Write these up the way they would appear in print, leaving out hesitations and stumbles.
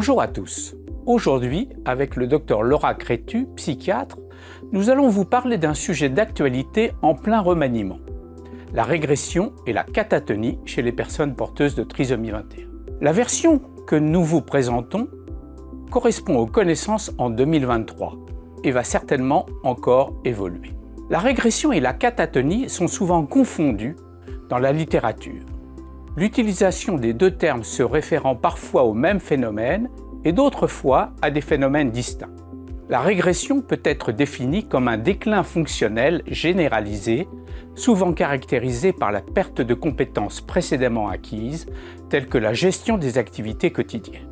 Bonjour à tous. Aujourd'hui, avec le Dr Laura Crétu, psychiatre, nous allons vous parler d'un sujet d'actualité en plein remaniement. La régression et la catatonie chez les personnes porteuses de trisomie 21. La version que nous vous présentons correspond aux connaissances en 2023 et va certainement encore évoluer. La régression et la catatonie sont souvent confondues dans la littérature. L'utilisation des deux termes se référant parfois au même phénomène et d'autres fois à des phénomènes distincts. La régression peut être définie comme un déclin fonctionnel généralisé, souvent caractérisé par la perte de compétences précédemment acquises, telles que la gestion des activités quotidiennes.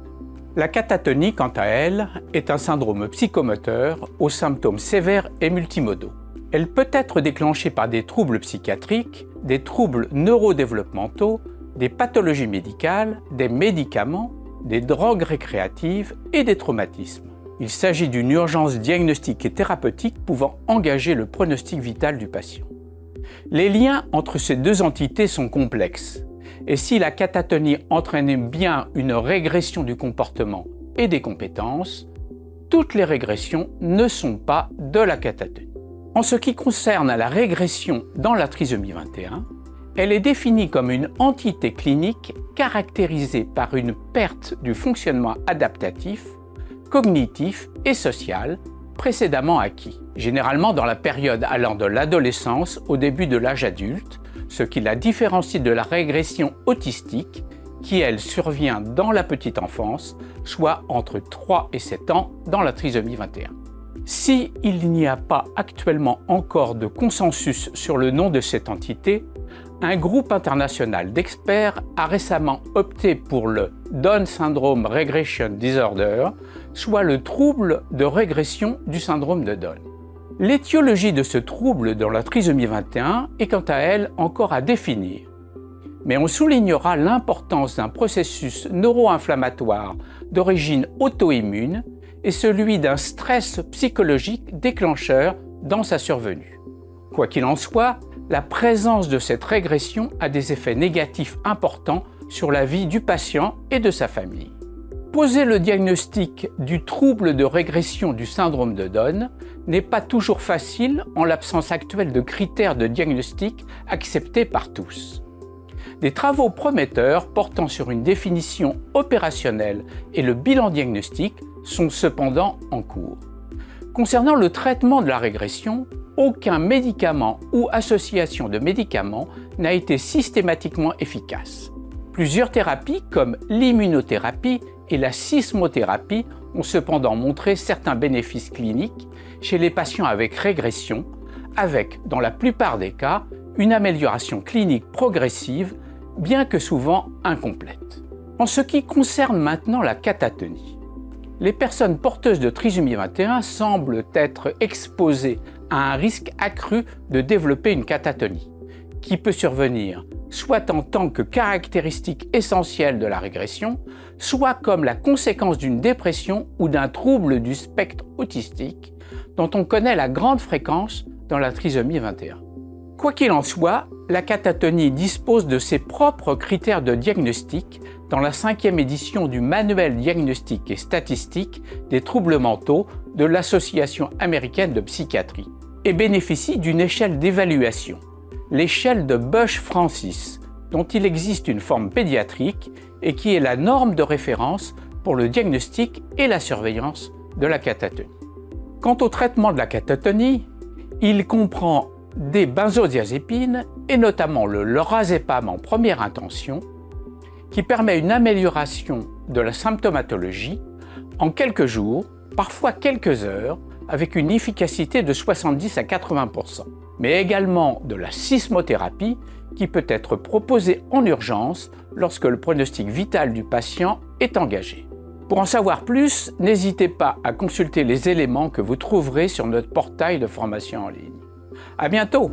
La catatonie, quant à elle, est un syndrome psychomoteur aux symptômes sévères et multimodaux. Elle peut être déclenchée par des troubles psychiatriques, des troubles neurodéveloppementaux, des pathologies médicales, des médicaments, des drogues récréatives et des traumatismes. Il s'agit d'une urgence diagnostique et thérapeutique pouvant engager le pronostic vital du patient. Les liens entre ces deux entités sont complexes, et si la catatonie entraîne bien une régression du comportement et des compétences, toutes les régressions ne sont pas de la catatonie. En ce qui concerne la régression dans la trisomie 21, elle est définie comme une entité clinique caractérisée par une perte du fonctionnement adaptatif, cognitif et social précédemment acquis, généralement dans la période allant de l'adolescence au début de l'âge adulte, ce qui la différencie de la régression autistique qui, elle, survient dans la petite enfance, soit entre 3 et 7 ans dans la trisomie 21. Si il n'y a pas actuellement encore de consensus sur le nom de cette entité, un groupe international d'experts a récemment opté pour le Down Syndrome Regression Disorder, soit le trouble de régression du syndrome de Down. L'étiologie de ce trouble dans la trisomie 21 est quant à elle encore à définir, mais on soulignera l'importance d'un processus neuro-inflammatoire d'origine auto-immune et celui d'un stress psychologique déclencheur dans sa survenue. Quoi qu'il en soit, la présence de cette régression a des effets négatifs importants sur la vie du patient et de sa famille. Poser le diagnostic du trouble de régression du syndrome de Down n'est pas toujours facile en l'absence actuelle de critères de diagnostic acceptés par tous. Des travaux prometteurs portant sur une définition opérationnelle et le bilan diagnostique sont cependant en cours. Concernant le traitement de la régression, aucun médicament ou association de médicaments n'a été systématiquement efficace. Plusieurs thérapies comme l'immunothérapie et la sismothérapie ont cependant montré certains bénéfices cliniques chez les patients avec régression, avec, dans la plupart des cas, une amélioration clinique progressive, bien que souvent incomplète. En ce qui concerne maintenant la catatonie, les personnes porteuses de trisomie 21 semblent être exposées à un risque accru de développer une catatonie, qui peut survenir soit en tant que caractéristique essentielle de la régression, soit comme la conséquence d'une dépression ou d'un trouble du spectre autistique, dont on connaît la grande fréquence dans la trisomie 21. Quoi qu'il en soit, la catatonie dispose de ses propres critères de diagnostic dans la 5e édition du Manuel diagnostique et statistique des troubles mentaux de l'Association américaine de psychiatrie et bénéficie d'une échelle d'évaluation, l'échelle de Bush-Francis, dont il existe une forme pédiatrique et qui est la norme de référence pour le diagnostic et la surveillance de la catatonie. Quant au traitement de la catatonie, il comprend des benzodiazépines et notamment le lorazépam en première intention qui permet une amélioration de la symptomatologie en quelques jours, parfois quelques heures, avec une efficacité de 70 à 80%, mais également de la sismothérapie qui peut être proposée en urgence lorsque le pronostic vital du patient est engagé. Pour en savoir plus, n'hésitez pas à consulter les éléments que vous trouverez sur notre portail de formation en ligne. À bientôt!